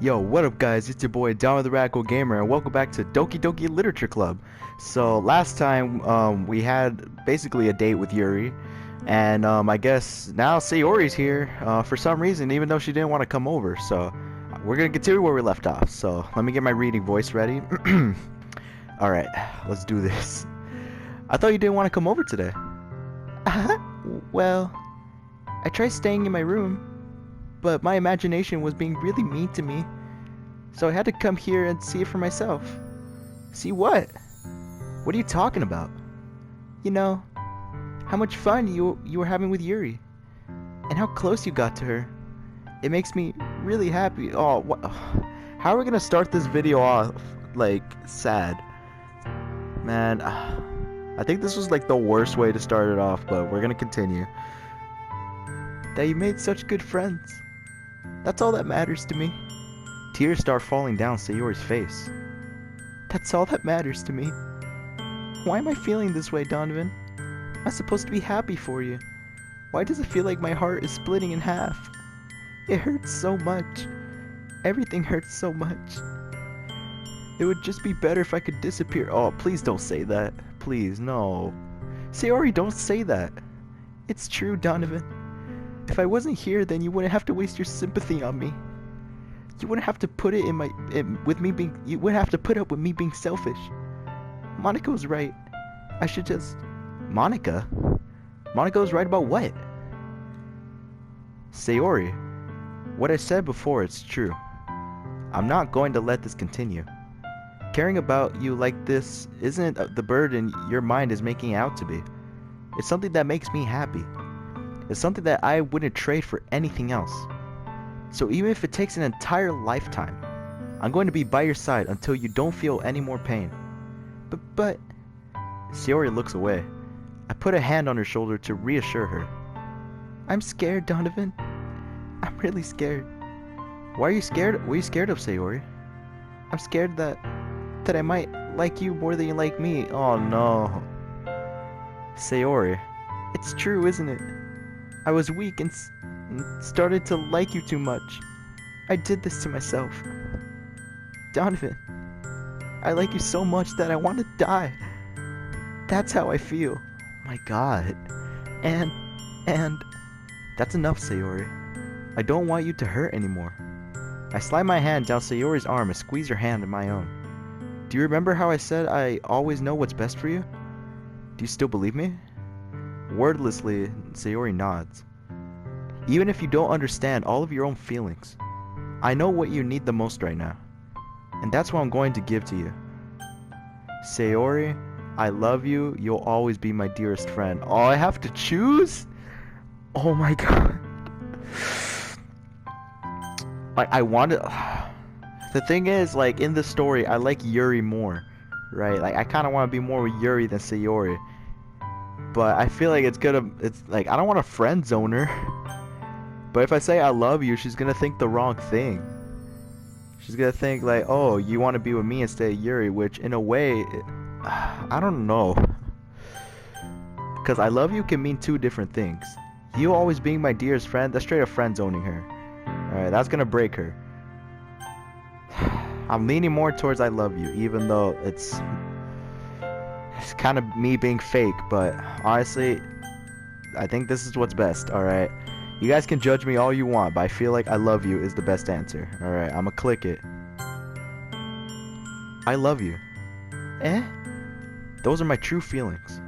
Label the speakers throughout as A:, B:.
A: Yo, what up guys? It's your boy Down with the Radical Gamer and welcome back to Doki-Doki Literature Club. So last time we had basically a date with Yuri and I guess now Sayori's here for some reason even though she didn't want to come over. So we're gonna continue where we left off. So let me get my reading voice ready. Alright, let's do this. I thought you didn't want to come over today. Well, I tried staying in my room, but my imagination was being really mean to me. So I had to come here and see it for myself. See what? What are you talking about? You know, how much fun you were having with Yuri. And how close you got to her. It makes me really happy. Oh, what? How are we gonna start this video off, like, sad? Man, I think this was like the worst way to start it off, but we're gonna continue. That you made such good friends. That's all that matters to me. Tears start falling down Sayori's face. That's all that matters to me. Why am I feeling this way, Donovan? I'm supposed to be happy for you. Why does it feel like my heart is splitting in half? It hurts so much. Everything hurts so much. It would just be better if I could disappear. Oh, please don't say that. Please, no. Sayori, don't say that. It's true, Donovan. If I wasn't here, then you wouldn't have to waste your sympathy on me. You wouldn't have to put it you wouldn't have to put up with me being selfish. Monica was right. I should just... Monica? Monica was right about what? Sayori, what I said before, it's true. I'm not going to let this continue. Caring about you like this isn't the burden your mind is making it out to be. It's something that makes me happy. It's something that I wouldn't trade for anything else. So even if it takes an entire lifetime, I'm going to be by your side until you don't feel any more pain. But... Sayori looks away. I put a hand on her shoulder to reassure her. I'm scared, Donovan. I'm really scared. Why are you scared? What are you scared of, Sayori? I'm scared that I might like you more than you like me. Oh no. Sayori, it's true, isn't it? I was weak and started to like you too much. I did this to myself. Donovan, I like you so much that I want to die. That's how I feel. My God. And... That's enough, Sayori. I don't want you to hurt anymore. I slide my hand down Sayori's arm and squeeze her hand in my own. Do you remember how I said I always know what's best for you? Do you still believe me? Wordlessly, Sayori nods. Even if you don't understand all of your own feelings, I know what you need the most right now. And that's what I'm going to give to you. Sayori, I love you. You'll always be my dearest friend. Oh, I have to choose? Oh my God. I want to... The thing is, like, in the story, I like Yuri more. Right? Like, I kind of want to be more with Yuri than Sayori. But I feel like it's like, I don't want to friend zone her. But if I say I love you, she's gonna think the wrong thing. She's gonna think like, oh, you want to be with me instead of Yuri, which in a way, I don't know. Because I love you can mean two different things. You always being my dearest friend, that's straight up friend zoning her. Alright, that's gonna break her. I'm leaning more towards I love you, even though it's kind of me being fake, but honestly, I think this is what's best, alright? You guys can judge me all you want, but I feel like I love you is the best answer. Alright, I'ma click it. I love you. Eh? Those are my true feelings.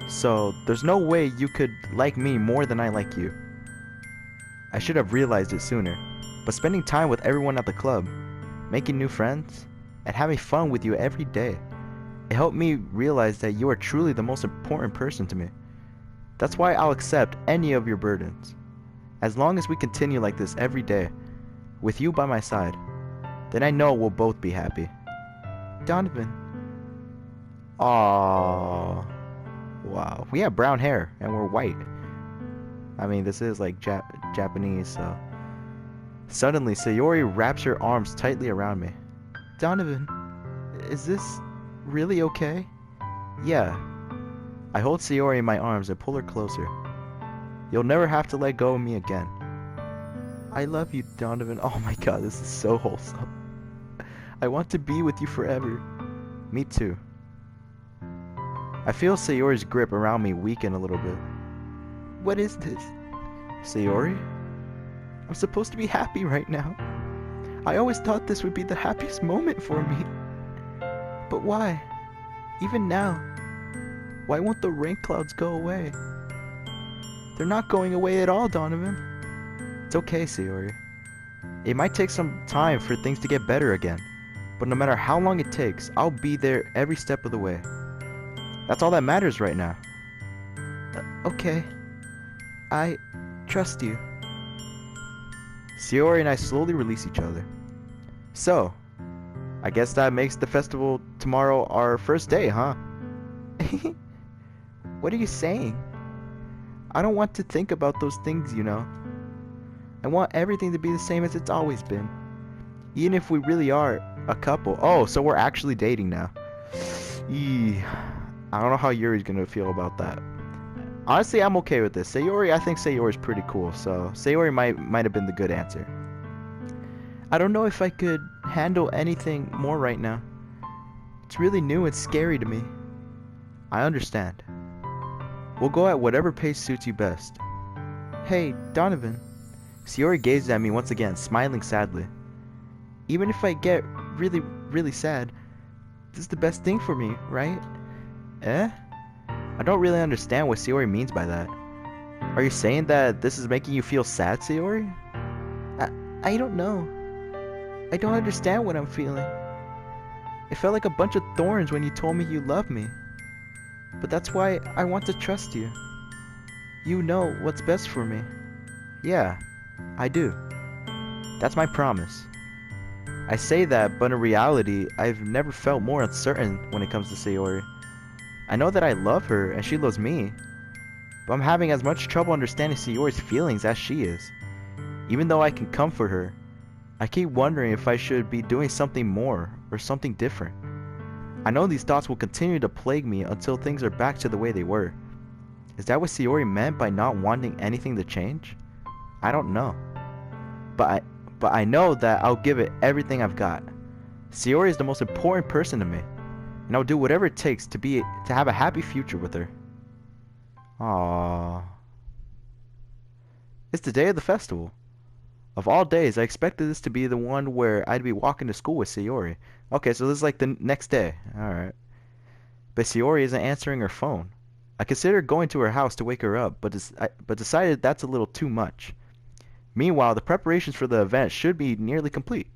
A: So, there's no way you could like me more than I like you. I should have realized it sooner, but spending time with everyone at the club, making new friends, and having fun with you every day, it helped me realize that you are truly the most important person to me. That's why I'll accept any of your burdens. As long as we continue like this every day, with you by my side, then I know we'll both be happy. Donovan. Aww. Wow. We have brown hair, and we're white. I mean, this is like Japanese, so... Suddenly, Sayori wraps her arms tightly around me. Donovan, is this really okay? Yeah. I hold Sayori in my arms and pull her closer. You'll never have to let go of me again. I love you, Donovan. Oh my god, this is so wholesome. I want to be with you forever. Me too. I feel Sayori's grip around me weaken a little bit. What is this? Sayori? I'm supposed to be happy right now. I always thought this would be the happiest moment for me. But why? Even now, why won't the rain clouds go away? They're not going away at all, Donovan. It's okay, Sayori. It might take some time for things to get better again, but no matter how long it takes, I'll be there every step of the way. That's all that matters right now. Okay. I trust you. Sayori and I slowly release each other. So, I guess that makes the festival tomorrow our first day, huh? What are you saying? I don't want to think about those things, you know. I want everything to be the same as it's always been. Even if we really are a couple. Oh, so we're actually dating now. Eee. I don't know how Yuri's gonna feel about that. Honestly, I'm okay with this. Sayori, I think Sayori's pretty cool, so Sayori might have been the good answer. I don't know if I could handle anything more right now. It's really new and scary to me. I understand. We'll go at whatever pace suits you best. Hey, Donovan. Sayori gazed at me once again, smiling sadly. Even if I get really, really sad, this is the best thing for me, right? Eh? I don't really understand what Sayori means by that. Are you saying that this is making you feel sad, Sayori? I don't know. I don't understand what I'm feeling. It felt like a bunch of thorns when you told me you love me. But that's why I want to trust you. You know what's best for me. Yeah, I do. That's my promise. I say that, but in reality, I've never felt more uncertain when it comes to Sayori. I know that I love her and she loves me, but I'm having as much trouble understanding Sayori's feelings as she is. Even though I can comfort her, I keep wondering if I should be doing something more or something different. I know these thoughts will continue to plague me until things are back to the way they were. Is that what Sayori meant by not wanting anything to change? I don't know. But I know that I'll give it everything I've got. Sayori is the most important person to me, and I'll do whatever it takes to have a happy future with her. Aww. It's the day of the festival. Of all days, I expected this to be the one where I'd be walking to school with Sayori. Okay, so this is like the next day. Alright. But Sayori isn't answering her phone. I considered going to her house to wake her up, but decided that's a little too much. Meanwhile, the preparations for the event should be nearly complete.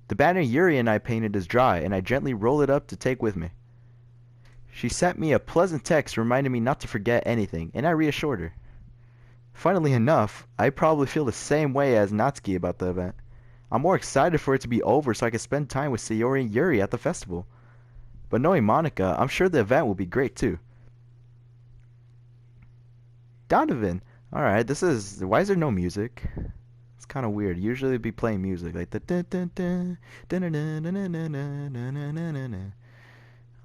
A: The banner Yuri and I painted is dry, and I gently roll it up to take with me. She sent me a pleasant text reminding me not to forget anything, and I reassured her. Funnily enough, I probably feel the same way as Natsuki about the event. I'm more excited for it to be over so I can spend time with Sayori and Yuri at the festival. But knowing Monica, I'm sure the event will be great too. Donovan! Alright, why is there no music? It's kind of weird. Usually it'd be playing music like the dun dun dun dun dun dun dun dun dun dun dun dun dun.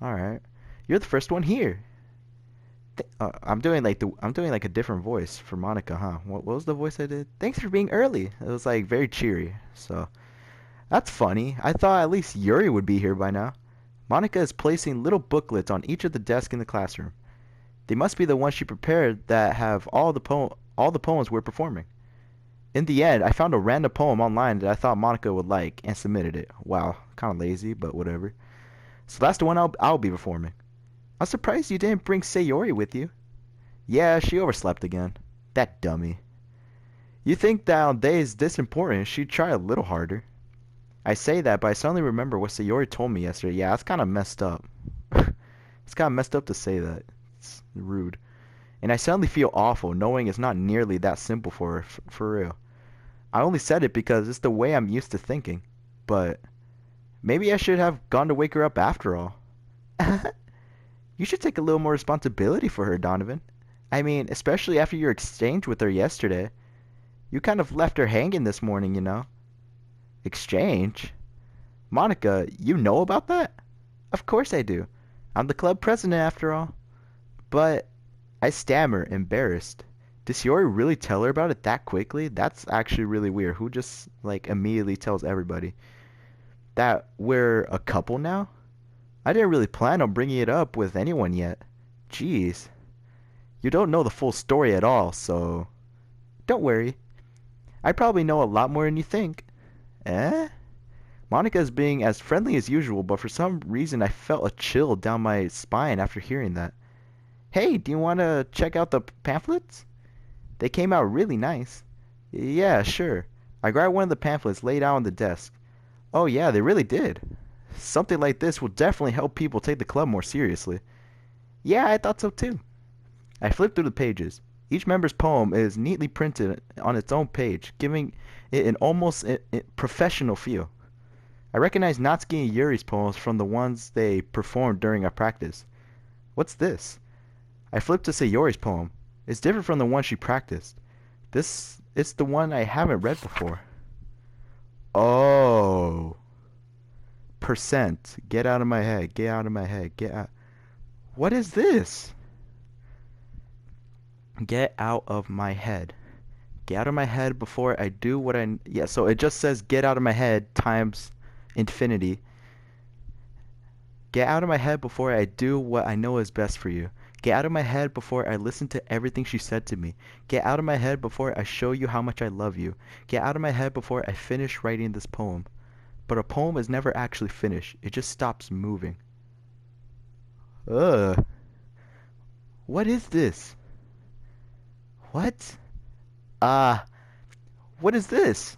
A: Alright. You're the first one here. I'm doing like a different voice for Monica, huh? What was the voice I did? Thanks for being early. It was like very cheery. So that's funny. I thought at least Yuri would be here by now. Monica is placing little booklets on each of the desks in the classroom. They must be the ones she prepared that have all the poems we're performing. In the end, I found a random poem online that I thought Monica would like and submitted it. Wow, kind of lazy, but whatever. So that's the one I'll be performing. I'm surprised you didn't bring Sayori with you. Yeah, she overslept again. That dummy. You think that on days this important, she'd try a little harder. I say that, but I suddenly remember what Sayori told me yesterday. Yeah, that's kind of messed up. It's kind of messed up to say that. It's rude. And I suddenly feel awful knowing it's not nearly that simple for her, for real. I only said it because it's the way I'm used to thinking. But maybe I should have gone to wake her up after all. You should take a little more responsibility for her, Donovan. I mean, especially after your exchange with her yesterday. You kind of left her hanging this morning, you know. Exchange? Monica, you know about that? Of course I do. I'm the club president after all. But I stammer, embarrassed. Did Sayori really tell her about it that quickly? That's actually really weird. Who just, like, immediately tells everybody? That we're a couple now? I didn't really plan on bringing it up with anyone yet. Jeez. You don't know the full story at all, so... Don't worry. I probably know a lot more than you think. Eh? Monica's being as friendly as usual, but for some reason I felt a chill down my spine after hearing that. Hey, do you want to check out the pamphlets? They came out really nice. Yeah, sure. I grabbed one of the pamphlets laid out on the desk. Oh yeah, they really did. Something like this will definitely help people take the club more seriously. Yeah, I thought so too. I flipped through the pages. Each member's poem is neatly printed on its own page, giving it an almost professional feel. I recognized Natsuki and Yuri's poems from the ones they performed during our practice. What's this? I flipped to Sayori's poem. It's different from the one she practiced. It's the one I haven't read before. Oh. Percent. Get out of my head. Get out of my head. Get out. What is this? Get out of my head. Get out of my head before I do what I... Yeah, so it just says get out of my head times infinity. Get out of my head before I do what I know is best for you. Get out of my head before I listen to everything she said to me. Get out of my head before I show you how much I love you. Get out of my head before I finish writing this poem. But a poem is never actually finished. It just stops moving. Ugh. What is this? What? What is this?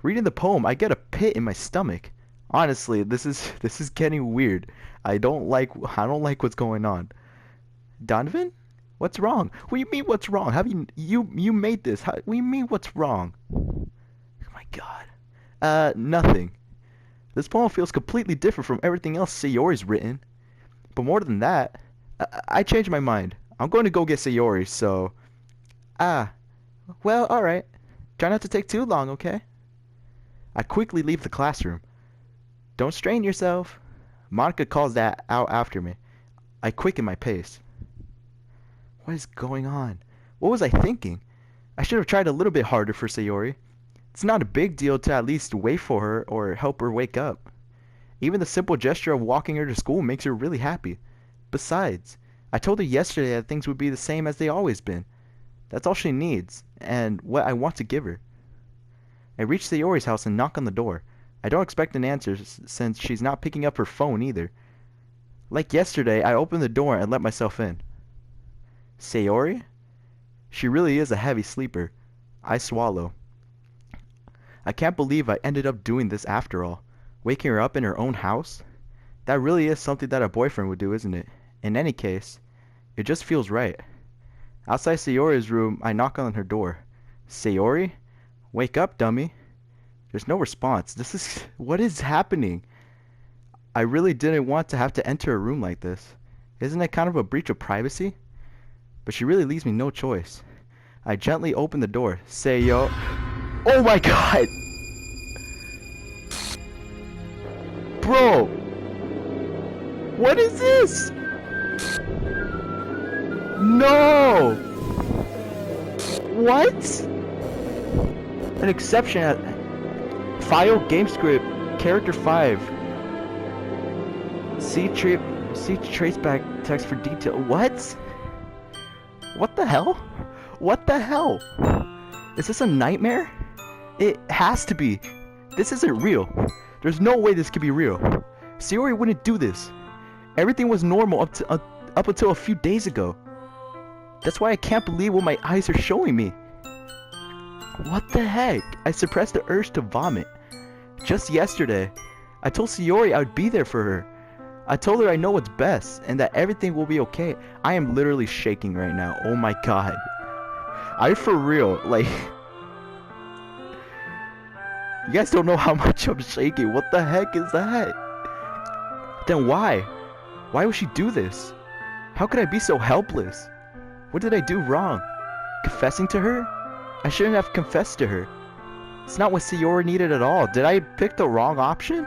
A: Reading the poem, I get a pit in my stomach. Honestly, this is getting weird. I don't like what's going on. Donovan? What's wrong? What do you mean what's wrong? Have you made this? What do you mean what's wrong? Oh my god. Nothing. This poem feels completely different from everything else Sayori's written. But more than that, I changed my mind. I'm going to go get Sayori, so... Well, alright. Try not to take too long, okay? I quickly leave the classroom. Don't strain yourself. Monica calls that out after me. I quicken my pace. What is going on? What was I thinking? I should have tried a little bit harder for Sayori. It's not a big deal to at least wait for her or help her wake up. Even the simple gesture of walking her to school makes her really happy. Besides, I told her yesterday that things would be the same as they always been. That's all she needs, and what I want to give her. I reach Sayori's house and knock on the door. I don't expect an answer since she's not picking up her phone either. Like yesterday, I open the door and let myself in. Sayori? She really is a heavy sleeper. I swallow. I can't believe I ended up doing this after all. Waking her up in her own house? That really is something that a boyfriend would do, isn't it? In any case, it just feels right. Outside Sayori's room, I knock on her door. Sayori? Wake up, dummy. There's no response. What is happening? I really didn't want to have to enter a room like this. Isn't it kind of a breach of privacy? But she really leaves me no choice. I gently open the door. Say yo. Oh my god! Bro! What is this? No! What? An exception at file game script character 5. See traceback text for detail. What? What the hell? What the hell? Is this a nightmare? It has to be. This isn't real. There's no way this could be real. Sayori wouldn't do this. Everything was normal up until a few days ago. That's why I can't believe what my eyes are showing me. What the heck? I suppressed the urge to vomit. Just yesterday, I told Sayori I would be there for her. I told her I know what's best and that everything will be okay. I am literally shaking right now. Oh my god. I for real, like... You guys don't know how much I'm shaking. What the heck is that? Then why? Why would she do this? How could I be so helpless? What did I do wrong? Confessing to her? I shouldn't have confessed to her. It's not what Sayori needed at all. Did I pick the wrong option?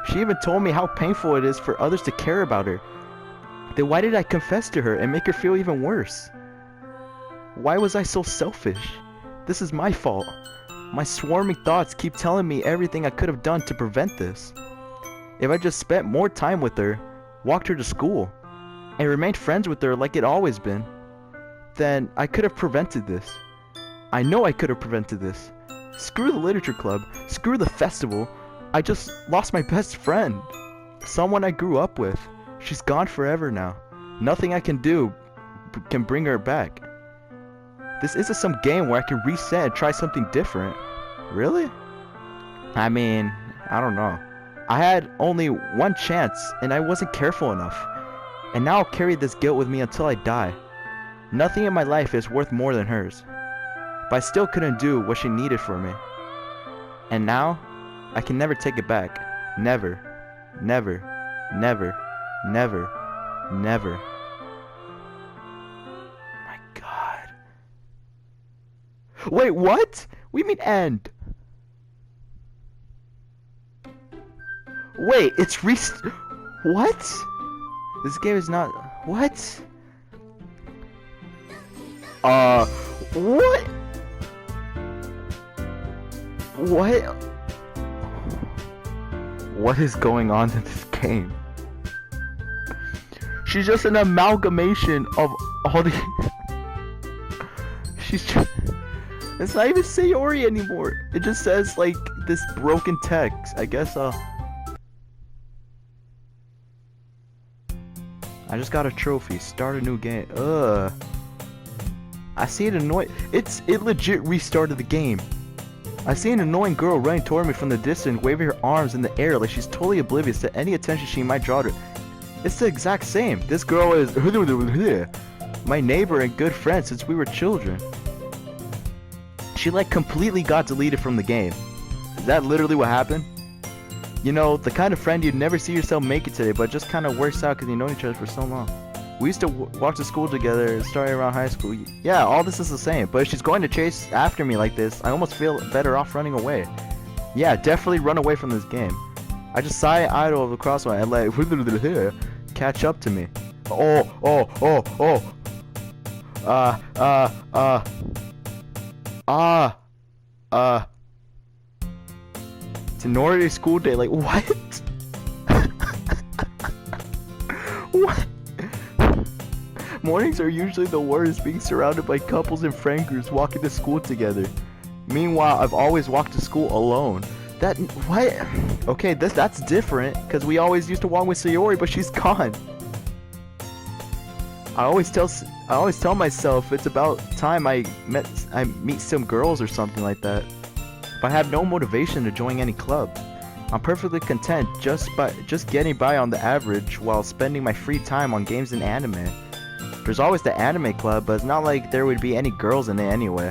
A: She even told me how painful it is for others to care about her. Then why did I confess to her and make her feel even worse? Why was I so selfish? This is my fault. My swarming thoughts keep telling me everything I could have done to prevent this. If I just spent more time with her, walked her to school, and remained friends with her like it always been, then I could have prevented this. I know I could have prevented this. Screw the literature club, screw the festival. I just lost my best friend. Someone I grew up with. She's gone forever now. Nothing I can do can bring her back. This isn't some game where I can reset and try something different. Really? I mean, I don't know. I had only one chance and I wasn't careful enough. And now I'll carry this guilt with me until I die. Nothing in my life is worth more than hers. But I still couldn't do what she needed for me. And now, I can never take it back. Never. Never. Never. Never. Never. My God. Wait, what? We mean end. Wait, it's what? This game is not... What? What? What? What is going on in this game? She's just an amalgamation of all the... She's just... It's not even Sayori anymore. It just says, like, this broken text. I guess, I just got a trophy. Start a new game. Ugh. I see an annoying... It legit restarted the game. I see an annoying girl running toward me from the distance, waving her arms in the air like she's totally oblivious to any attention she might draw to her. It's the exact same. This girl is my neighbor and good friend since we were children. She like completely got deleted from the game. Is that literally what happened? You know, the kind of friend you'd never see yourself making today, but it just kind of works out because you know each other for so long. We used to walk to school together starting around high school. Yeah, all this is the same, but if she's going to chase after me like this, I almost feel better off running away. Yeah, definitely run away from this game. I just sigh idle of the crossway and let catch up to me. Tenori school day, like what? What? Mornings are usually the worst, being surrounded by couples and friend groups walking to school together. Meanwhile, I've always walked to school alone. What? Okay, that's different, because we always used to walk with Sayori, but she's gone. I always tell myself it's about time I meet some girls or something like that. But I have no motivation to join any club. I'm perfectly content just getting by on the average while spending my free time on games and anime. There's always the anime club, but it's not like there would be any girls in it anyway.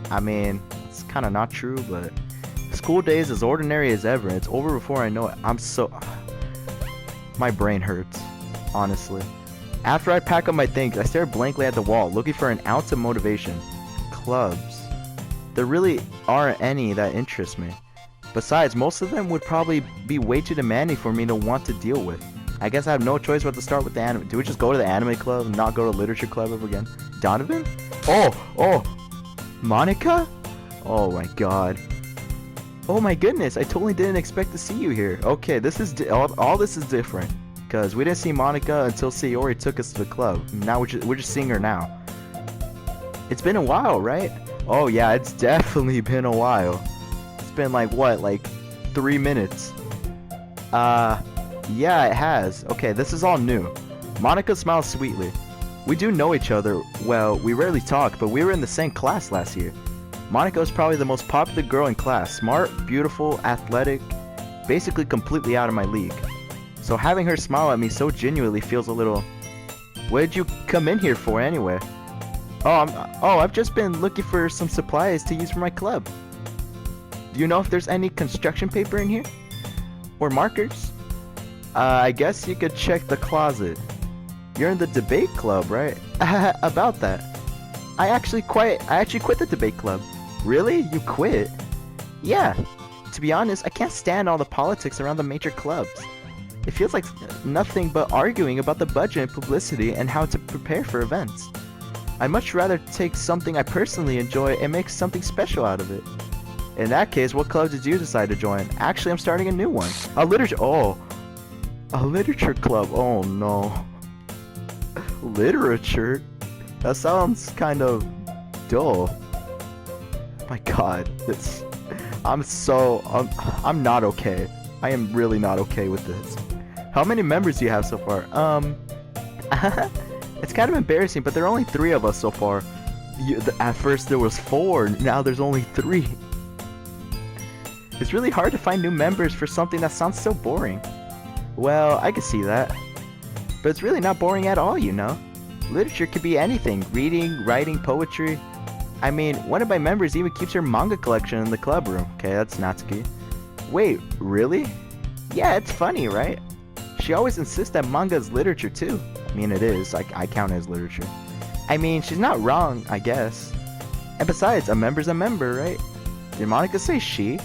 A: I mean, it's kind of not true, but school day is as ordinary as ever. It's over before I know it. My brain hurts, honestly. After I pack up my things, I stare blankly at the wall, looking for an ounce of motivation. Clubs. There really aren't any that interest me. Besides, most of them would probably be way too demanding for me to want to deal with. I guess I have no choice but to start with the anime. Do we just go to the anime club and not go to literature club ever again? Donovan? Oh! Monica? Oh my god. Oh my goodness, I totally didn't expect to see you here. Okay, this is all this is different. Because we didn't see Monica until Sayori took us to the club. Now we're just seeing her now. It's been a while, right? Oh yeah, it's definitely been a while. It's been like, what, like 3 minutes? Yeah, it has. Okay, this is all new. Monica smiles sweetly. We do know each other. Well, we rarely talk, but we were in the same class last year. Monica is probably the most popular girl in class. Smart, beautiful, athletic, basically completely out of my league. So having her smile at me so genuinely feels a little... What did you come in here for anyway? I've just been looking for some supplies to use for my club. Do you know if there's any construction paper in here? Or markers? I guess you could check the closet. You're in the debate club, right? About that. I actually quit the debate club. Really? You quit? Yeah. To be honest, I can't stand all the politics around the major clubs. It feels like nothing but arguing about the budget and publicity and how to prepare for events. I'd much rather take something I personally enjoy and make something special out of it. In that case, what club did you decide to join? Actually, I'm starting a new one. A literature club. Oh no. Literature? That sounds kind of dull. My god, I'm not okay. I am really not okay with this. How many members do you have so far? It's kind of embarrassing, but there are only 3 of us so far. At first there was 4, now there's only 3. It's really hard to find new members for something that sounds so boring. Well, I can see that. But it's really not boring at all, you know? Literature could be anything. Reading, writing, poetry. I mean, one of my members even keeps her manga collection in the club room. Okay, that's Natsuki. Wait, really? Yeah, it's funny, right? She always insists that manga is literature too. I mean, it is. I count it as literature. I mean, she's not wrong, I guess. And besides, a member's a member, right? Did Monica say she?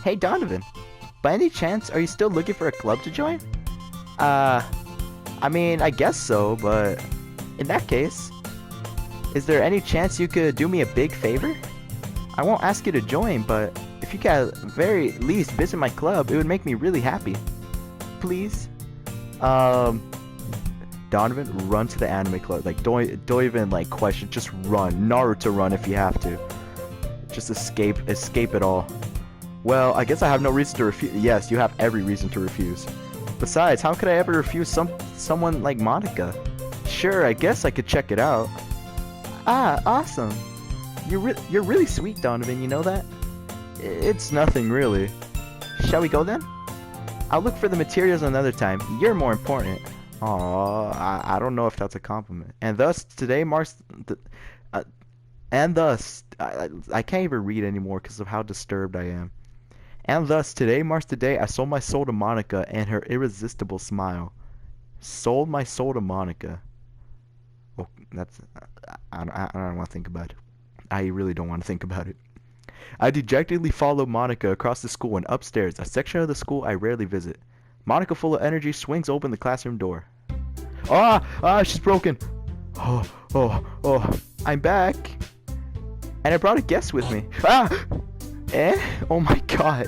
A: Hey, Donovan. By any chance, are you still looking for a club to join? I mean, I guess so, but in that case, is there any chance you could do me a big favor? I won't ask you to join, but if you could at the very least visit my club, it would make me really happy. Please? Donovan, run to the anime club. Like, don't even, like, question. Just run. Naruto run if you have to. Just escape it all. Well, I guess I have no reason to refuse. Yes, you have every reason to refuse. Besides, how could I ever refuse someone like Monica? Sure, I guess I could check it out. Ah, awesome. You're really sweet, Donovan, you know that? It's nothing, really. Shall we go then? I'll look for the materials another time. You're more important. Aww, I don't know if that's a compliment. And thus, today marks the... I can't even read anymore because of how disturbed I am. And thus, today marks the day I sold my soul to Monica and her irresistible smile. Sold my soul to Monica. Oh, that's... I don't want to think about it. I really don't want to think about it. I dejectedly followed Monica across the school and upstairs, a section of the school I rarely visit. Monica, full of energy, swings open the classroom door. She's broken. Oh, I'm back. And I brought a guest with me. Oh my god.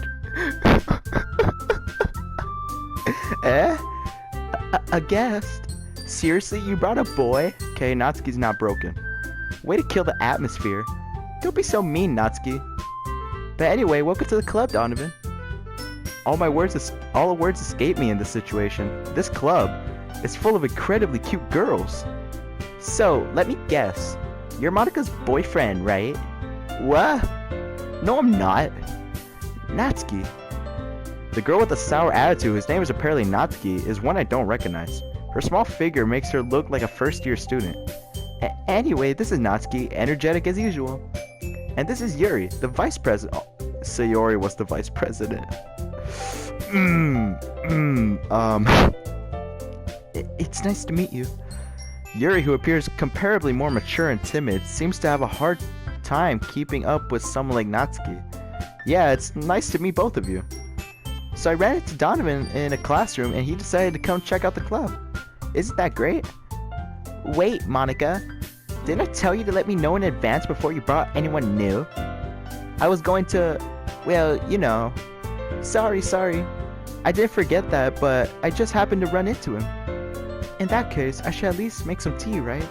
A: A guest? Seriously, you brought a boy? Okay, Natsuki's not broken. Way to kill the atmosphere. Don't be so mean, Natsuki. But anyway, welcome to the club, Donovan. All the words escape me in this situation. This club is full of incredibly cute girls. So, let me guess. You're Monica's boyfriend, right? What? No, I'm not. Natsuki. The girl with the sour attitude, whose name is apparently Natsuki, is one I don't recognize. Her small figure makes her look like a first-year student. Anyway, this is Natsuki, energetic as usual. And this is Yuri, the vice president. Oh, Sayori was the vice president. It's nice to meet you. Yuri, who appears comparably more mature and timid, seems to have a hard time keeping up with someone like Natsuki. Yeah, it's nice to meet both of you. So I ran into Donovan in a classroom and he decided to come check out the club. Isn't that great? Wait, Monica. Didn't I tell you to let me know in advance before you brought anyone new? I was going to... well, you know. Sorry. I didn't forget that, but I just happened to run into him. In that case, I should at least make some tea, right?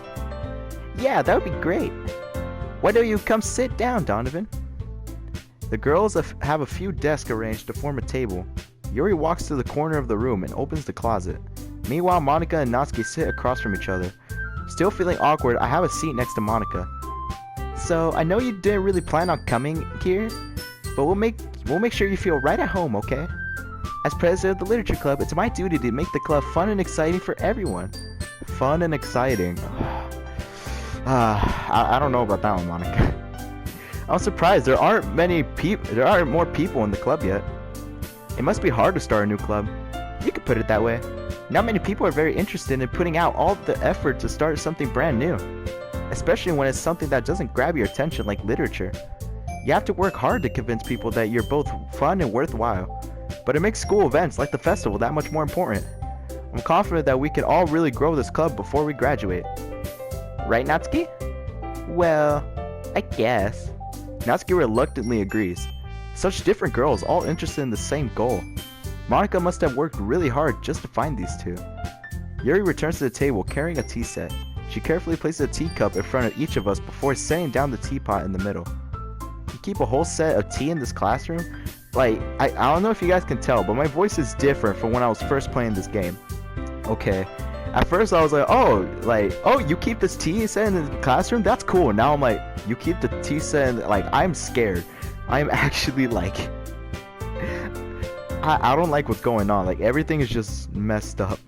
A: Yeah, that would be great. Why don't you come sit down, Donovan? The girls have a few desks arranged to form a table. Yuri walks to the corner of the room and opens the closet. Meanwhile, Monica and Natsuki sit across from each other. Still feeling awkward, I have a seat next to Monica. So, I know you didn't really plan on coming here, but we'll make sure you feel right at home, okay? As president of the Literature Club, it's my duty to make the club fun and exciting for everyone. Fun and exciting. I don't know about that one, Monica. I'm surprised there aren't more people in the club yet. It must be hard to start a new club. You could put it that way. Not many people are very interested in putting out all the effort to start something brand new. Especially when it's something that doesn't grab your attention like literature. You have to work hard to convince people that you're both fun and worthwhile. But it makes school events like the festival that much more important. I'm confident that we can all really grow this club before we graduate. Right, Natsuki? Well, I guess. Natsuki reluctantly agrees. Such different girls, all interested in the same goal. Monica must have worked really hard just to find these two. Yuri returns to the table carrying a tea set. She carefully places a teacup in front of each of us before setting down the teapot in the middle. You keep a whole set of tea in this classroom? Like, I don't know if you guys can tell, but my voice is different from when I was first playing this game. Okay. At first I was like, oh, you keep this tea set in the classroom? That's cool. Now I'm like, you keep the tea set in, like, I'm scared. I'm actually like, I don't like what's going on. Like, everything is just messed up.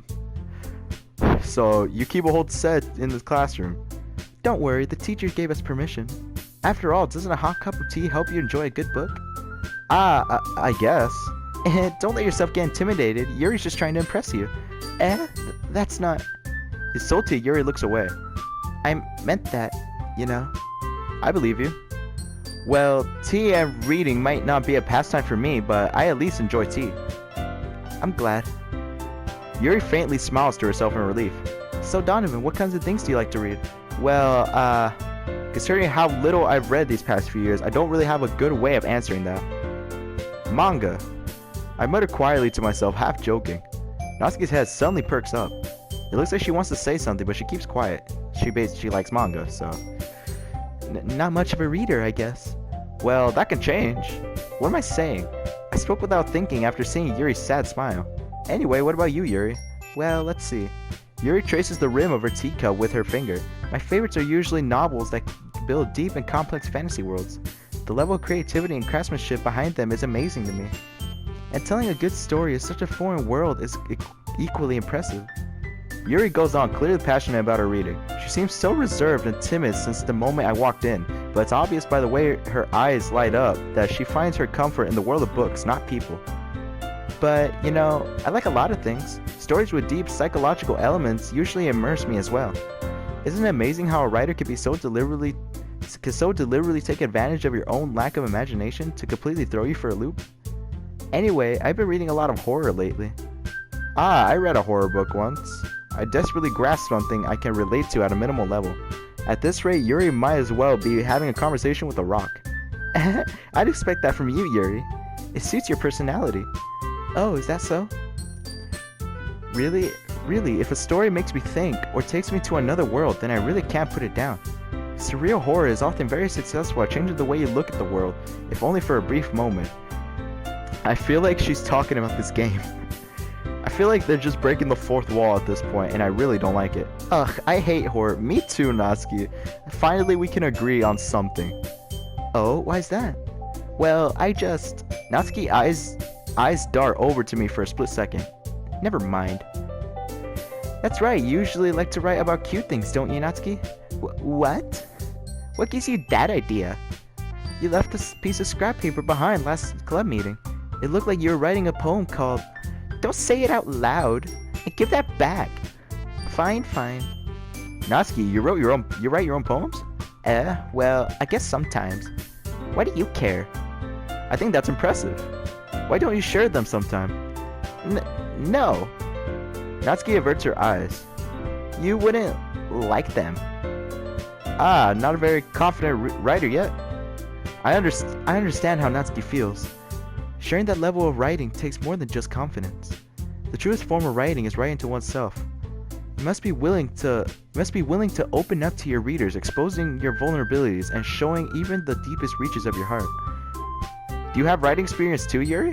A: So, you keep a whole set in this classroom. Don't worry, the teacher gave us permission. After all, doesn't a hot cup of tea help you enjoy a good book? I guess. Don't let yourself get intimidated. Yuri's just trying to impress you. That's not... Insulted, Yuri looks away. I meant that, you know. I believe you. Well, tea and reading might not be a pastime for me, but I at least enjoy tea. I'm glad. Yuri faintly smiles to herself in relief. So Donovan, what kinds of things do you like to read? Well, considering how little I've read these past few years, I don't really have a good way of answering that. Manga. I mutter quietly to myself, half joking. Natsuki's head suddenly perks up. It looks like she wants to say something, but she keeps quiet. She likes manga, so... not much of a reader, I guess. Well, that can change. What am I saying? I spoke without thinking after seeing Yuri's sad smile. Anyway, what about you, Yuri? Well, let's see. Yuri traces the rim of her teacup with her finger. My favorites are usually novels that build deep and complex fantasy worlds. The level of creativity and craftsmanship behind them is amazing to me. And telling a good story in such a foreign world is equally impressive. Yuri goes on, clearly passionate about her reading. She seems so reserved and timid since the moment I walked in, but it's obvious by the way her eyes light up that she finds her comfort in the world of books, not people. But, you know, I like a lot of things. Stories with deep psychological elements usually immerse me as well. Isn't it amazing how a writer could so deliberately take advantage of your own lack of imagination to completely throw you for a loop? Anyway, I've been reading a lot of horror lately. I read a horror book once. I desperately grasped something I can relate to at a minimal level. At this rate, Yuri might as well be having a conversation with a rock. I'd expect that from you, Yuri. It suits your personality. Oh, is that so? Really, if a story makes me think or takes me to another world, then I really can't put it down. Surreal horror is often very successful at changing the way you look at the world, if only for a brief moment. I feel like she's talking about this game. I feel like they're just breaking the fourth wall at this point, and I really don't like it. Ugh, I hate horror. Me too, Natsuki. Finally, we can agree on something. Oh, why's that? Well, Natsuki eyes dart over to me for a split second. Never mind. That's right, you usually like to write about cute things, don't you, Natsuki? What? What gives you that idea? You left this piece of scrap paper behind last club meeting. It looked like you were writing a poem called... Don't say it out loud, and give that back. Fine. Natsuki, you write your own poems? Well, I guess sometimes. Why do you care? I think that's impressive. Why don't you share them sometime? No. Natsuki averts her eyes. You wouldn't like them. Not a very confident writer yet. I understand how Natsuki feels. Sharing that level of writing takes more than just confidence. The truest form of writing is writing to oneself. You must be willing to open up to your readers, exposing your vulnerabilities and showing even the deepest reaches of your heart. Do you have writing experience too, Yuri?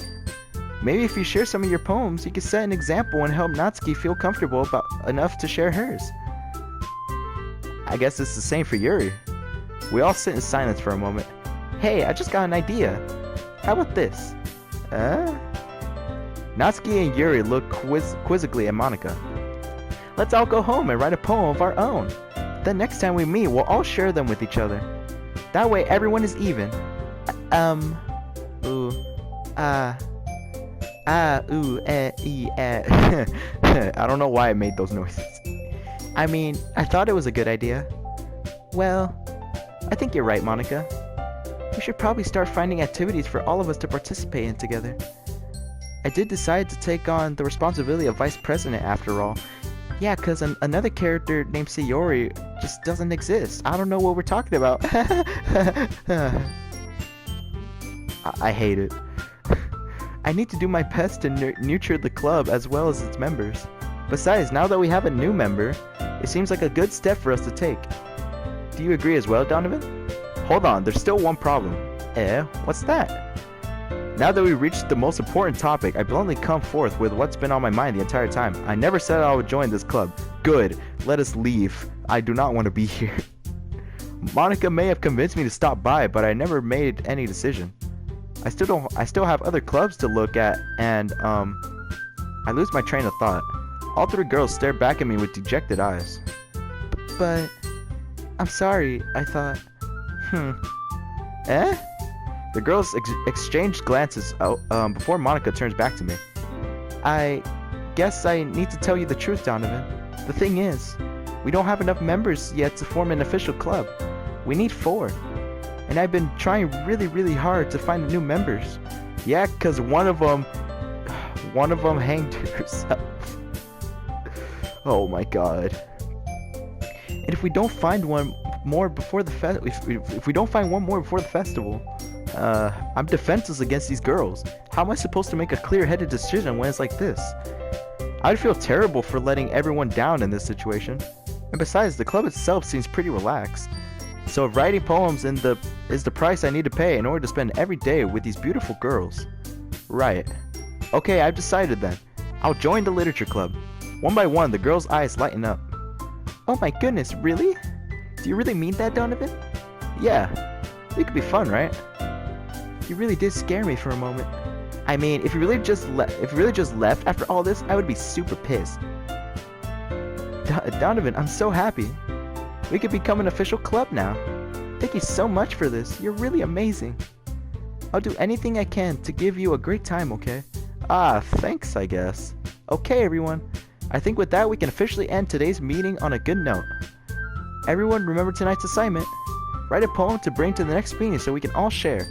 A: Maybe if you share some of your poems, you can set an example and help Natsuki feel comfortable enough to share hers. I guess it's the same for Yuri. We all sit in silence for a moment. Hey, I just got an idea. How about this? Natsuki and Yuri look quizzically at Monica. Let's all go home and write a poem of our own. Then next time we meet, we'll all share them with each other. That way everyone is even. I don't know why I made those noises. I mean, I thought it was a good idea. Well, I think you're right, Monica. We should probably start finding activities for all of us to participate in together. I did decide to take on the responsibility of vice president after all. Yeah, cause another character named Sayori just doesn't exist. I don't know what we're talking about. I hate it. I need to do my best to nurture the club as well as its members. Besides, now that we have a new member, it seems like a good step for us to take. Do you agree as well, Donovan? Hold on, there's still one problem. What's that? Now that we reached the most important topic, I bluntly come forth with what's been on my mind the entire time. I never said I would join this club. Good. Let us leave. I do not want to be here. Monica may have convinced me to stop by, but I never made any decision. I still have other clubs to look at, and I lose my train of thought. All three girls stare back at me with dejected eyes. But I'm sorry, I thought. The girls exchange glances before Monica turns back to me. I guess I need to tell you the truth, Donovan. The thing is, we don't have enough members yet to form an official club. We need 4. And I've been trying really, really hard to find new members. Yeah, 'cause one of them hanged herself. Oh my god. And if we don't find one more before the if we don't find one more before the festival, I'm defenseless against these girls. How am I supposed to make a clear-headed decision when it's like this? I'd feel terrible for letting everyone down in this situation. And besides, the club itself seems pretty relaxed. So if writing poems is the price I need to pay in order to spend every day with these beautiful girls. Right. Okay, I've decided then. I'll join the literature club. One by one, the girls' eyes lighten up. Oh my goodness, really? Do you really mean that, Donovan? Yeah. It could be fun, right? You really did scare me for a moment. I mean, if you really just left after all this, I would be super pissed. Donovan, I'm so happy. We could become an official club now. Thank you so much for this. You're really amazing. I'll do anything I can to give you a great time, okay? Thanks, I guess. Okay, everyone. I think with that, we can officially end today's meeting on a good note. Everyone, remember tonight's assignment. Write a poem to bring to the next meeting so we can all share.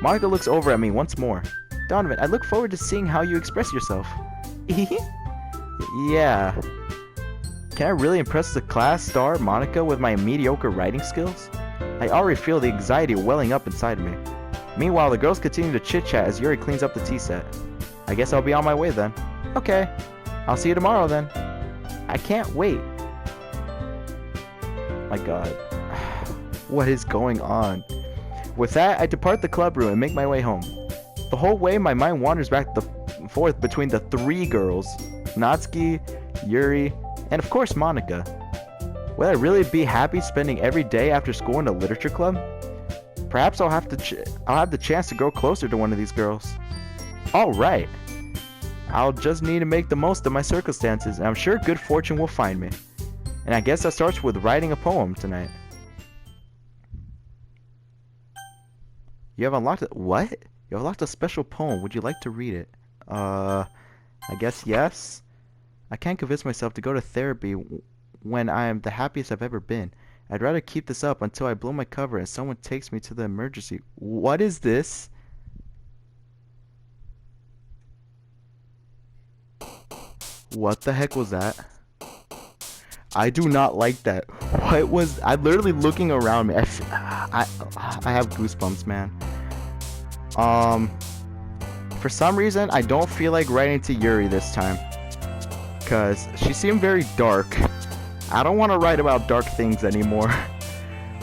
A: Monica looks over at me once more. Donovan, I look forward to seeing how you express yourself. Yeah. Can I really impress the class star, Monica, with my mediocre writing skills? I already feel the anxiety welling up inside of me. Meanwhile, the girls continue to chit-chat as Yuri cleans up the tea set. I guess I'll be on my way then. Okay. I'll see you tomorrow then. I can't wait. My god. What is going on? With that, I depart the club room and make my way home. The whole way, my mind wanders back and forth between the 3 girls. Natsuki, Yuri, and of course Monica. Will I really be happy spending every day after school in a literature club? Perhaps I'll have the chance to grow closer to one of these girls. Alright. I'll just need to make the most of my circumstances, and I'm sure good fortune will find me. And I guess that starts with writing a poem tonight. You have unlocked what? You have unlocked a special poem. Would you like to read it? I guess yes. I can't convince myself to go to therapy when I am the happiest I've ever been. I'd rather keep this up until I blow my cover and someone takes me to the emergency. What is this? What the heck was that? I do not like that. What was... I'm literally looking around me. I have goosebumps, man. For some reason, I don't feel like writing to Yuri this time. Because she seemed very dark. I don't want to write about dark things anymore.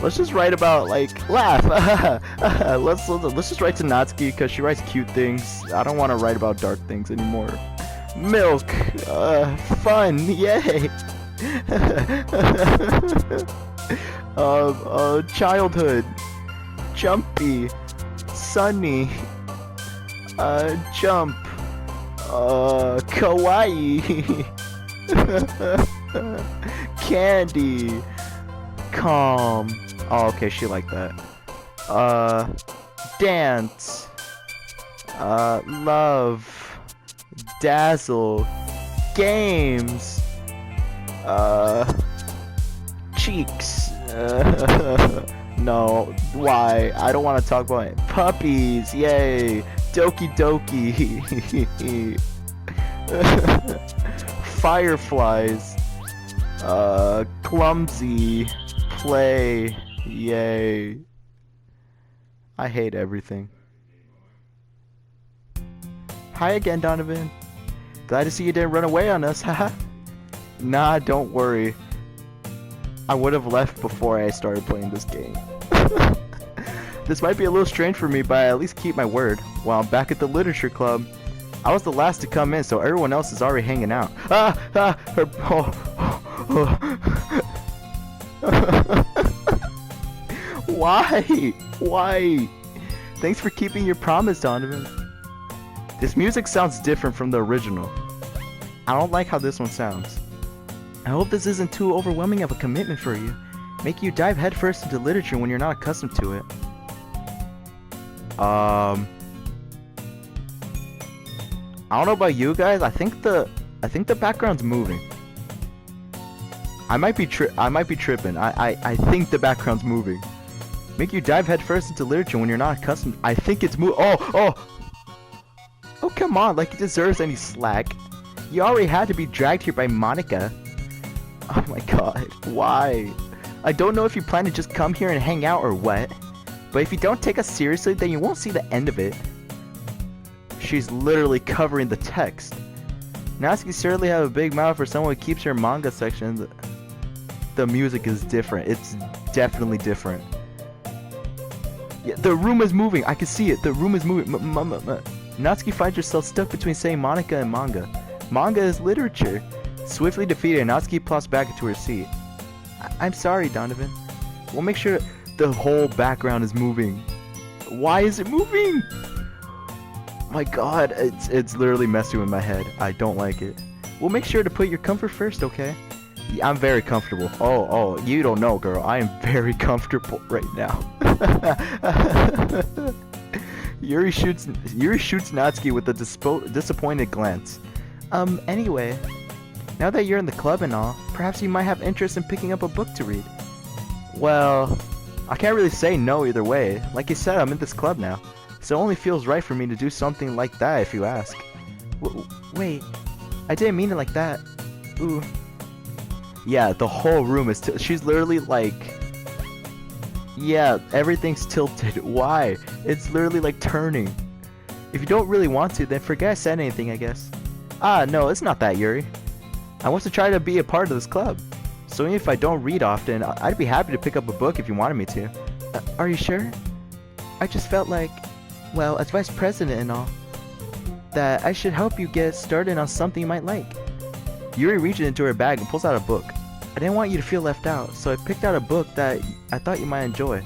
A: Let's just write about, like, laugh. let's just write to Natsuki because she writes cute things. I don't want to write about dark things anymore. Milk. Fun. Yay. Childhood. Jumpy. Sunny. Jump. Kawaii. Candy. Calm. Oh, okay, she liked that. Dance. Love. Dazzle. Games. Cheeks. No, why? I don't want to talk about it. Puppies. Yay. Doki-Doki. Fireflies. Clumsy. Play. Yay. I hate everything. Hi again, Donovan. Glad to see you didn't run away on us, haha. Nah, don't worry. I would have left before I started playing this game. This might be a little strange for me, but I at least keep my word. While I'm back at the literature club, I was the last to come in, so everyone else is already hanging out. Why? Why? Thanks for keeping your promise, Donovan. This music sounds different from the original. I don't like how this one sounds. I hope this isn't too overwhelming of a commitment for you. Make you dive headfirst into literature when you're not accustomed to it. I don't know about you guys. I think the background's moving. I might be tripping. I think the background's moving. Make you dive headfirst into literature when you're not accustomed. I think it's Oh, come on, like it deserves any slack. You already had to be dragged here by Monica. Oh my god, why? I don't know if you plan to just come here and hang out or what, but if you don't take us seriously, then you won't see the end of it. She's literally covering the text. Natsuki certainly have a big mouth for someone who keeps her manga section. The music is different. It's definitely different. Yeah, the room is moving. I can see it. The room is moving. Natsuki finds herself stuck between saying Monica and manga. Manga is literature. Swiftly defeated, Natsuki plops back into her seat. I'm sorry, Donovan. We'll make sure the whole background is moving. Why is it moving? My god, it's literally messing with my head. I don't like it. We'll make sure to put your comfort first, okay? Yeah, I'm very comfortable. Oh, you don't know, girl. I am very comfortable right now. Yuri shoots Natsuki with a disappointed glance. Anyway, now that you're in the club and all, perhaps you might have interest in picking up a book to read. Well, I can't really say no either way. Like you said, I'm in this club now, so it only feels right for me to do something like that if you ask. Wait, I didn't mean it like that. Ooh. Yeah, the whole room is she's literally like... Yeah, everything's tilted. Why? It's literally like turning. If you don't really want to, then forget I said anything, I guess. No, it's not that, Yuri. I want to try to be a part of this club. So even if I don't read often, I'd be happy to pick up a book if you wanted me to. Are you sure? I just felt like, well, as vice president and all, that I should help you get started on something you might like. Yuri reaches into her bag and pulls out a book. I didn't want you to feel left out, so I picked out a book that I thought you might enjoy.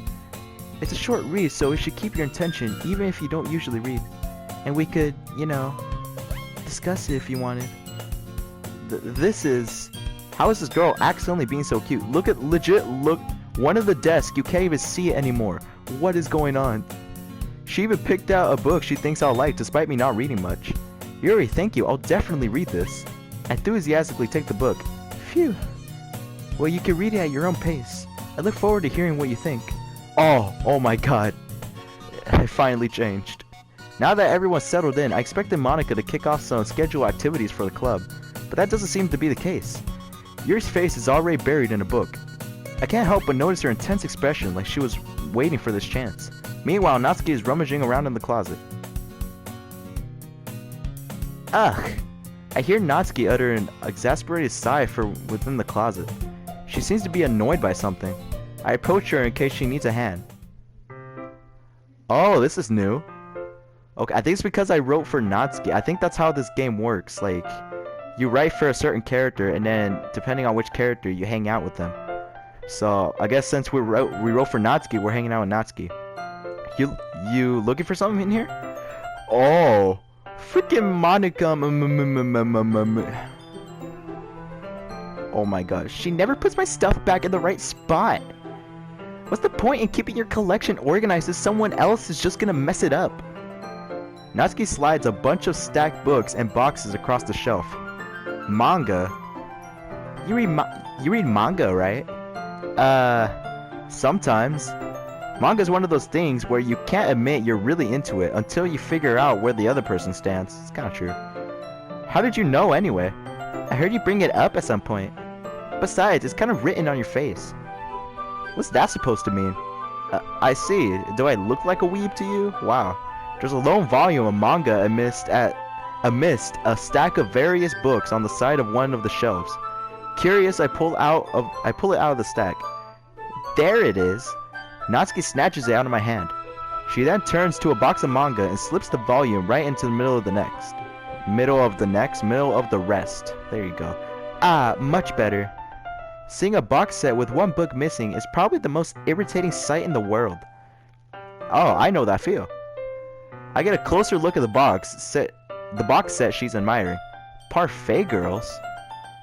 A: It's a short read, so it should keep your attention, even if you don't usually read. And we could, you know, discuss it if you wanted. This is... How is this girl accidentally being so cute? Look, one of the desks, you can't even see it anymore. What is going on? She even picked out a book she thinks I'll like, despite me not reading much. Yuri, thank you, I'll definitely read this. I enthusiastically take the book. Phew. Well, you can read it at your own pace. I look forward to hearing what you think. Oh my god. It finally changed. Now that everyone's settled in, I expected Monica to kick off some scheduled activities for the club, but that doesn't seem to be the case. Yuri's face is already buried in a book. I can't help but notice her intense expression, like she was waiting for this chance. Meanwhile, Natsuki is rummaging around in the closet. Ugh! I hear Natsuki utter an exasperated sigh from within the closet. She seems to be annoyed by something. I approach her in case she needs a hand. Oh, this is new. Okay, I think it's because I wrote for Natsuki. I think that's how this game works. Like, you write for a certain character, and then depending on which character, you hang out with them. So I guess since we wrote for Natsuki, we're hanging out with Natsuki. You looking for something in here? Oh, freaking Monica. Oh my gosh, she never puts my stuff back in the right spot. What's the point in keeping your collection organized if someone else is just gonna mess it up? Natsuki slides a bunch of stacked books and boxes across the shelf. Manga? You read manga, right? Sometimes. Manga is one of those things where you can't admit you're really into it until you figure out where the other person stands. It's kind of true. How did you know anyway? I heard you bring it up at some point. Besides, it's kind of written on your face. What's that supposed to mean? I see. Do I look like a weeb to you? Wow. There's a lone volume of manga amidst a stack of various books on the side of one of the shelves. Curious, I pull it out of the stack. There it is. Natsuki snatches it out of my hand. She then turns to a box of manga and slips the volume right into the middle of the next. Middle of the rest. There you go. Ah, much better. Seeing a box set with one book missing is probably the most irritating sight in the world. Oh, I know that feel. I get a closer look at the box set she's admiring. Parfait Girls?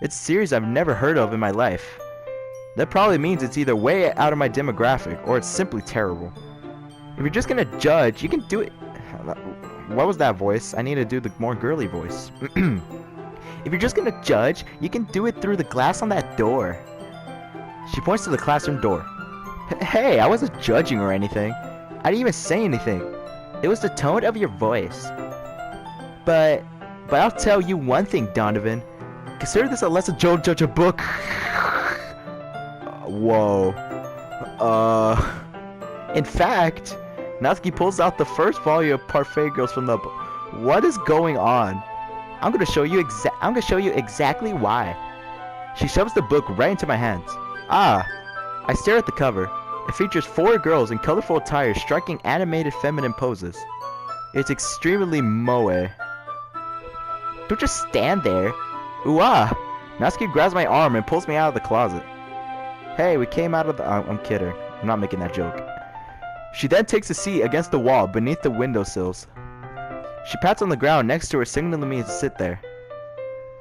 A: It's a series I've never heard of in my life. That probably means it's either way out of my demographic or it's simply terrible. If you're just gonna judge, you can do it. What was that voice? I need to do the more girly voice. If you're just gonna judge, you can do it through the glass on that door. She points to the classroom door. Hey, I wasn't judging or anything. I didn't even say anything. It was the tone of your voice. But I'll tell you one thing, Donovan. Consider this a lesson don't judge a book. Whoa. In fact, Natsuki pulls out the first volume of Parfait Girls from the book. What is going on? I'm gonna show you exactly why. She shoves the book right into my hands. Ah, I stare at the cover. It features 4 girls in colorful attire striking animated feminine poses. It's extremely moe. Don't just stand there. Ooh ah! Natsuki grabs my arm and pulls me out of the closet. Hey, we came out of the... I'm kidding. I'm not making that joke. She then takes a seat against the wall beneath the windowsills. She pats on the ground next to her, signaling me to sit there.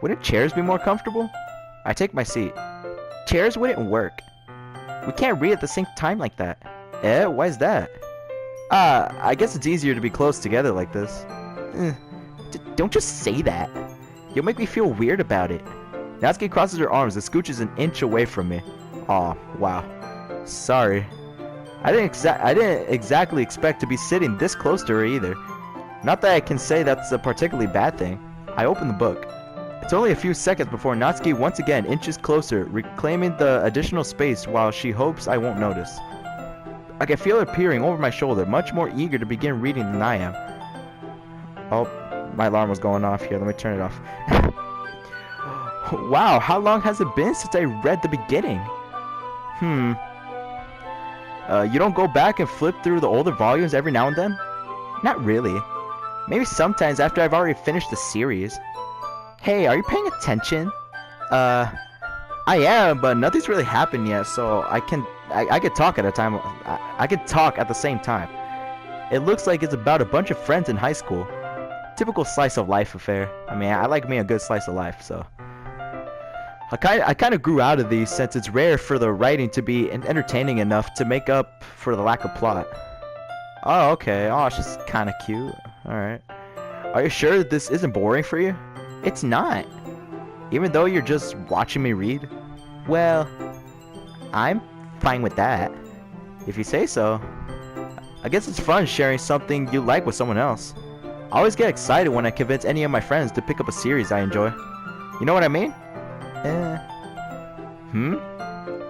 A: Wouldn't chairs be more comfortable? I take my seat. Chairs wouldn't work. We can't read at the same time like that. Eh? Why is that? I guess it's easier to be close together like this. Don't just say that. You'll make me feel weird about it. Natsuki crosses her arms and scooches an inch away from me. Aw, wow. Sorry. I didn't exactly expect to be sitting this close to her either. Not that I can say that's a particularly bad thing. I open the book. It's only a few seconds before Natsuki once again inches closer, reclaiming the additional space while she hopes I won't notice. I can feel her peering over my shoulder, much more eager to begin reading than I am. Oh, my alarm was going off here. Let me turn it off. Wow, how long has it been since I read the beginning? You don't go back and flip through the older volumes every now and then? Not really. Maybe sometimes after I've already finished the series. Hey, are you paying attention? I am, but nothing's really happened yet, so I could talk at a time. I could talk at the same time. It looks like it's about a bunch of friends in high school. Typical slice of life affair. I mean, I like me a good slice of life, so. I kind of grew out of these since it's rare for the writing to be entertaining enough to make up for the lack of plot. Oh, okay. Oh, she's kind of cute. Alright. Are you sure this isn't boring for you? It's not. Even though you're just watching me read? Well, I'm fine with that. If you say so. I guess it's fun sharing something you like with someone else. I always get excited when I convince any of my friends to pick up a series I enjoy. You know what I mean?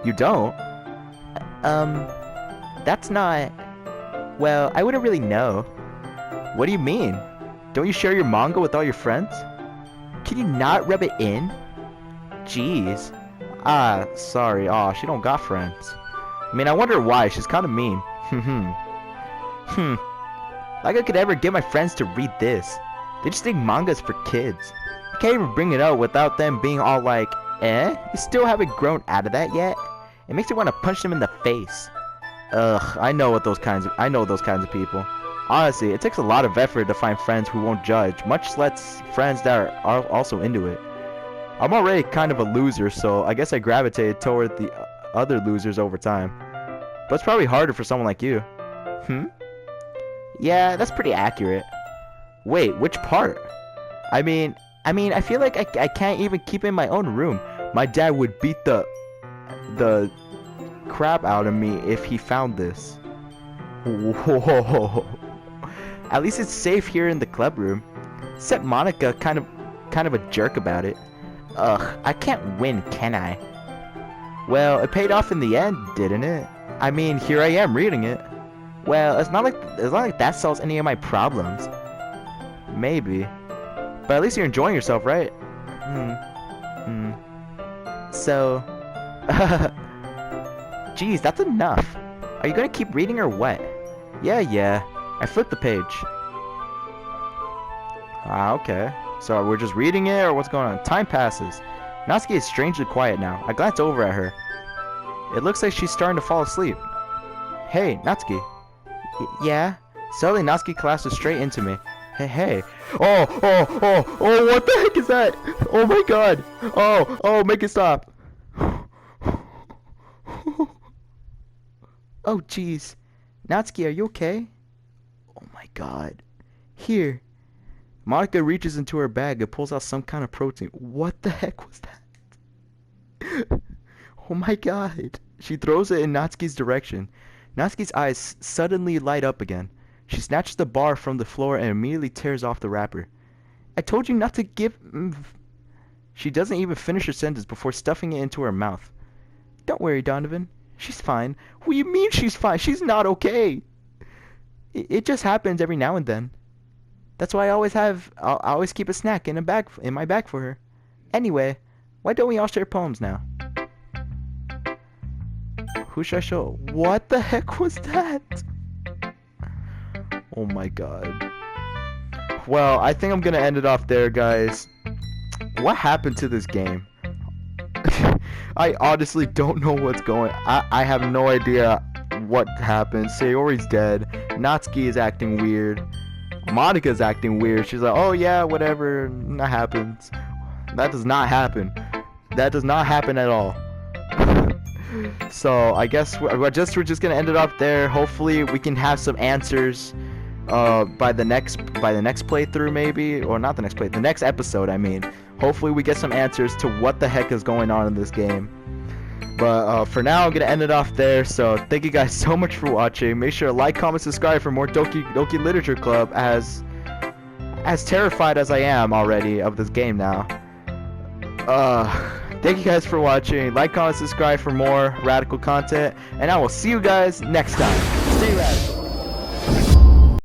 A: You don't? That's not... Well, I wouldn't really know. What do you mean? Don't you share your manga with all your friends? Can you not rub it in? Jeez. Ah, sorry. Aw, she don't got friends. I mean, I wonder why. She's kind of mean. Like I could ever get my friends to read this. They just think manga's for kids. I can't even bring it up without them being all like, eh? You still haven't grown out of that yet? It makes me want to punch them in the face. Ugh, I know those kinds of people. Honestly, it takes a lot of effort to find friends who won't judge, much less friends that are also into it. I'm already kind of a loser, so I guess I gravitated toward the other losers over time. But it's probably harder for someone like you. Yeah, that's pretty accurate. Wait, which part? I mean, I feel like I can't even keep in my own room. My dad would beat the crap out of me if he found this. Whoa. At least it's safe here in the club room. Except Monica kind of a jerk about it. Ugh, I can't win, can I? Well, it paid off in the end, didn't it? I mean, here I am reading it. Well, it's not like that solves any of my problems. Maybe. But at least you're enjoying yourself, right? So... Geez, that's enough. Are you gonna keep reading or what? Yeah. I flipped the page. Ah, okay. So we're just reading it, or what's going on? Time passes. Natsuki is strangely quiet now. I glance over at her. It looks like she's starting to fall asleep. Hey, Natsuki. Yeah? Suddenly Natsuki collapses straight into me. Hey. Oh, what the heck is that? Oh my god. Oh, make it stop. Oh, jeez. Natsuki, are you okay? Oh my god. Here. Monica reaches into her bag and pulls out some kind of protein. What the heck was that? Oh my god. She throws it in Natsuki's direction. Natsuki's eyes suddenly light up again. She snatches the bar from the floor and immediately tears off the wrapper. I told you not to give... She doesn't even finish her sentence before stuffing it into her mouth. Don't worry, Donovan. She's fine. What do you mean she's fine? She's not okay. It just happens every now and then. That's why I always keep a snack in my bag for her. Anyway, why don't we all share poems now? Who should I show? What the heck was that? Oh my god. Well, I think I'm gonna end it off there, guys. What happened to this game? I honestly don't know what's going on. I have no idea what happened. Sayori's dead. Natsuki is acting weird. Monica's acting weird. She's like, oh yeah, whatever. That happens. That does not happen. That does not happen at all. So I guess we're just gonna end it up there. Hopefully we can have some answers by the next playthrough, maybe, or not the next the next episode. I mean, hopefully we get some answers to what the heck is going on in this game. But for now, I'm gonna end it off there. So thank you guys so much for watching. Make sure to like, comment, subscribe for more Doki Literature Club. As terrified as I am already of this game now. Thank you guys for watching. Like, comment, subscribe for more radical content, and I will see you guys next time. Stay radical.